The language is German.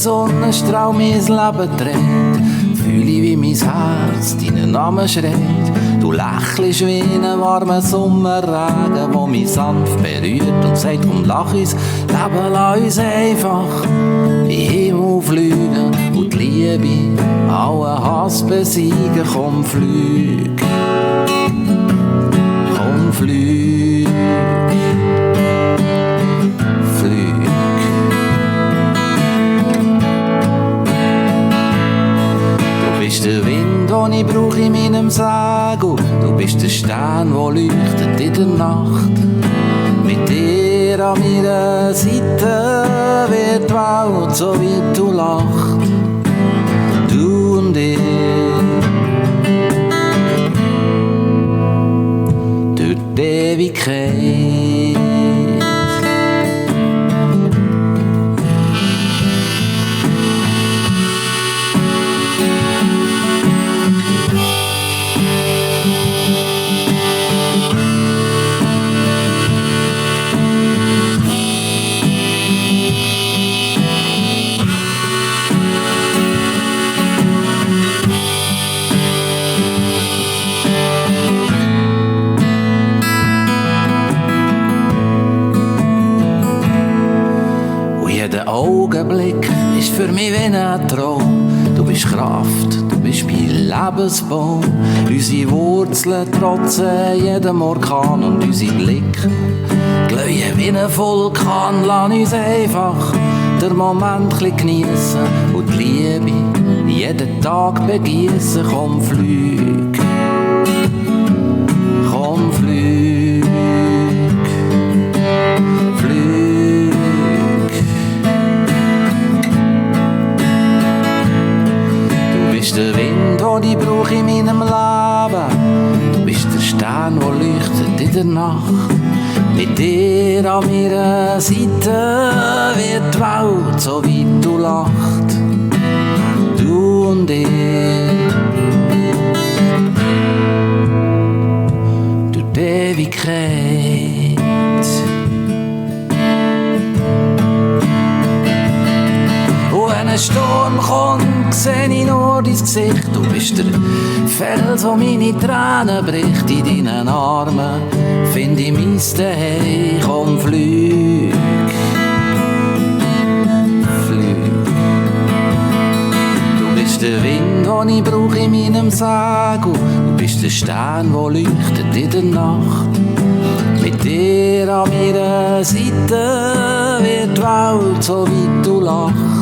Sonnenstrahl mein Leben dreht, fühle ich, wie mein Herz deinen Namen schreit. Du lächelst wie ein warmer Sommerregen, wo mich sanft berührt und sagt, komm, lach uns, Leben, lass uns einfach in den Himmel fliegen und die Liebe allen Hass besiegen. Komm, flüg, komm, flüg, flüg. Du bist der Wind, den ich brauche in meinem Segel. Du bist der Stern, der leuchtet in der Nacht. Mit dir an meiner Seite wird die Welt so wie du lacht. Du und ich, durch die Ewigkeit. Jeder Augenblick ist für mich wie ein Traum. Du bist Kraft, du bist mein Lebensbaum. Unsere Wurzeln trotzen jedem Orkan und unsere Blicke glühen wie ein Vulkan. Lass uns einfach den Moment geniessen und die Liebe jeden Tag begießen. Komm, flüg, komm, flüg, flüg. Du bist der Wind, den ich brauche in meinem Leben. Du bist der Stern, der leuchtet in der Nacht. Mit dir an meiner Seite wird die Welt so weit du lacht. Du und ich, durch die Ewigkeit. Wenn ein Sturm kommt, seh ich nur dein Gesicht. Du bist der Fels, wo meine Tränen bricht. In deinen Armen find ich mein Zuhause. Komm, flüg, flüg. Du bist der Wind, den ich brauche in meinem Segel. Du bist der Stern, der leuchtet in der Nacht. Mit dir an meiner Seite wird die Welt so weit du lachst.